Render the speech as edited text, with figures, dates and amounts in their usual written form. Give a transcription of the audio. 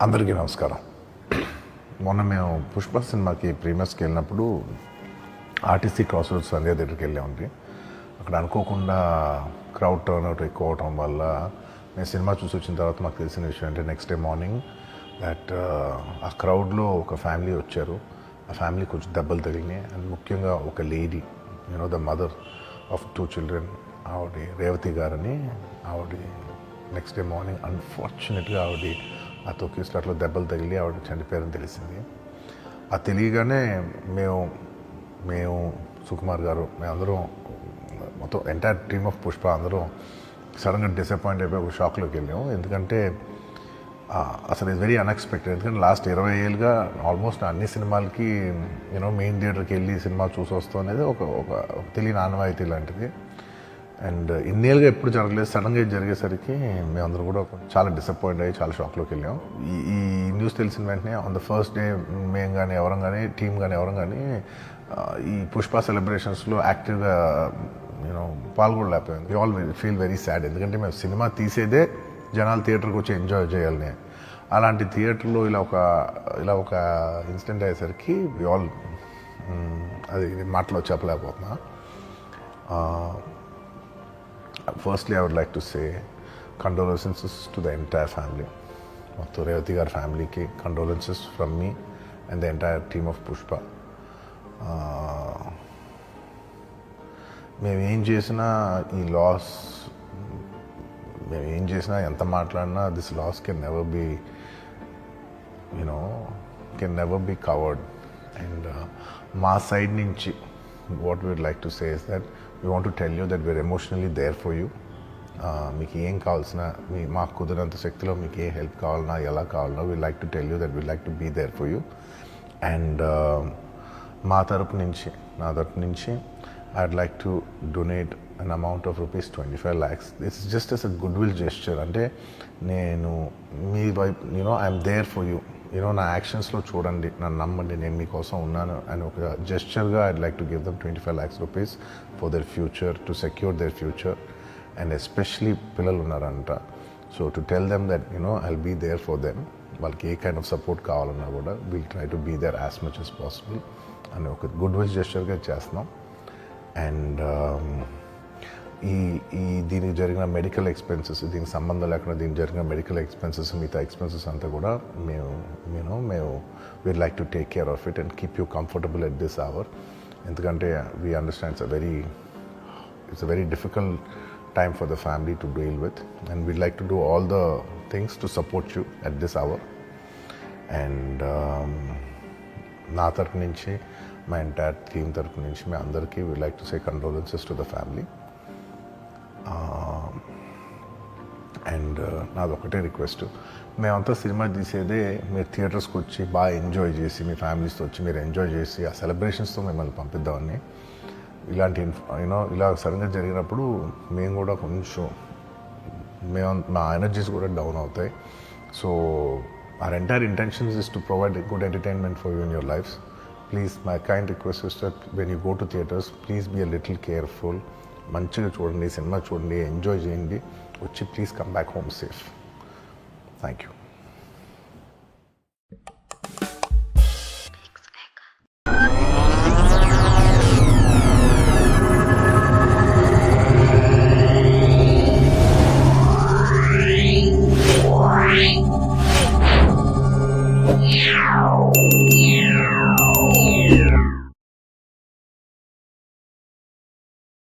అందరికీ నమస్కారం. మొన్న మేము పుష్ప సినిమాకి ప్రీమియర్స్కి వెళ్ళినప్పుడు ఆర్టీసీ క్రాస్ రోడ్స్ సంధ్యా థియేటర్కి వెళ్ళామండి. అక్కడ అనుకోకుండా క్రౌడ్ టర్న్ అవుట్ ఎక్కువ అవటం వల్ల నేను సినిమా చూసి వచ్చిన తర్వాత మాకు తెలిసిన విషయం అంటే నెక్స్ట్ డే మార్నింగ్ దట్ ఆ క్రౌడ్లో ఒక ఫ్యామిలీ వచ్చారు. ఆ ఫ్యామిలీ కొంచెం దెబ్బలు తగిలినాయి. అండ్ ముఖ్యంగా ఒక lady, the mother of 2 children, ఆవిడ రేవతి గారని, ఆవిడ నెక్స్ట్ డే మార్నింగ్ అన్ఫార్చునేట్గా ఆవిడ ఆ తొక్కి స్లాట్లో దెబ్బలు తగిలి ఆవిడ చనిపోయారని తెలిసింది. అది తెలియగానే మేము సుకుమార్ గారు, మేమందరం మొత్తం ఎంటైర్ టీమ్ ఆఫ్ పుష్ప అందరం సడన్గా డిసప్పాయింట్ అయిపోయి ఒక షాక్లోకి వెళ్ళాము. ఎందుకంటే అసలు ఇది వెరీ అన్ఎక్స్పెక్టెడ్. ఎందుకంటే లాస్ట్ 20 ఏళ్ళుగా ఆల్మోస్ట్ అన్ని సినిమాలకి మెయిన్ థియేటర్కి వెళ్ళి సినిమా చూసి వస్తాం అనేది ఒక తెలియని ఆనవాయితీ లాంటిది. అండ్ ఇన్నేళ్ళుగా ఎప్పుడు జరగలేదు. సడన్గా ఇది జరిగేసరికి మేమందరం కూడా చాలా డిసప్పాయింట్ అయ్యి చాలా షాక్లోకి వెళ్ళాం. ఈ న్యూస్ తెలిసిన వెంటనే ఆన్ ద ఫస్ట్ డే మేము కానీ ఎవరం కానీ టీం కానీ ఎవరం కానీ ఈ పుష్ప సెలబ్రేషన్స్లో యాక్టివ్గా పాల్గొనలేకపోయింది. We all feel very sad. ఎందుకంటే మేము సినిమా తీసేదే జనాలు థియేటర్కి వచ్చి ఎంజాయ్ చేయాలని. అలాంటి థియేటర్లో ఇలా ఒక ఇన్సిడెంట్ అయ్యేసరికి వి ఆల్ అది మాటలో చెప్పలేకపోతున్నా. Firstly, I would like to say condolences to the entire family. Motto Revati gar family ki condolences from me and the entire team of Pushpa. మేము ఏం చేసినా ఈ లాస్, మేము ఏం చేసినా ఎంత మాట్లాడినా this loss can never be covered. And మా సైడ్ నుంచి what we would like to say is that we want to tell you that we're emotionally there for you. మీకు ఏం కావాల్సిన, మాకు కుదిరినంత శక్తిలో మీకు ఏ హెల్ప్ కావాలన్నా ఎలా కావాలన్నా we like to tell you that we like to be there for you. And నా తరపు నుంచి I'd like to donate an amount of rupees 25 lakhs. This is just as a goodwill gesture. అంటే నేను మీ వైపు I'm there for you, నా యాక్షన్స్లో చూడండి, నన్ను నమ్మండి, నేను మీకోసం ఉన్నాను అని ఒక జెస్చర్గా I'd like to give them 25 lakhs rupees for their future, to secure their future. And especially పిల్లలు ఉన్నారంట. So to tell them that I'll be there for them. వాళ్ళకి ఏ కైండ్ ఆఫ్ సపోర్ట్ కావాలన్నా కూడా will try to be there as much as possible అని ఒక good will జెస్చర్గా చేస్తున్నాం. And దీనికి జరిగిన మెడికల్ ఎక్స్పెన్సెస్, దీనికి సంబంధం లేకుండా దీనికి జరిగిన మెడికల్ ఎక్స్పెన్సెస్, మిగతా ఎక్స్పెన్సెస్ అంతా కూడా మేము we'd like to take care of it and keep you comfortable at this hour. ఎందుకంటే we understand it's a very difficult time for the family to deal with, and we'd like to do all the things to support you at this hour. And నా తరపు నుంచి, మా entire team తరపు నుంచి మీ అందరికీ we'd like to say condolences to the family. And నాది ఒకటే request, మేమంతా సినిమా తీసేదే మీరు థియేటర్స్కి వచ్చి బాగా ఎంజాయ్ చేసి, మీ ఫ్యామిలీస్తో వచ్చి మీరు ఎంజాయ్ చేసి ఆ సెలబ్రేషన్స్తో మిమ్మల్ని పంపిద్దామని. ఇలాంటి ఇలా సడన్గా జరిగినప్పుడు మేము కూడా కొంచెం మా ఎనర్జీస్ కూడా డౌన్ అవుతాయి. So our entire intentions is to provide a good entertainment for you in your lives. Please, my kind request is that when you go to theatres, please be a little careful. మంచిగా చూడండి, cinema చూడండి, enjoy చేయండి, వచ్చి please come back home safe. Thank you.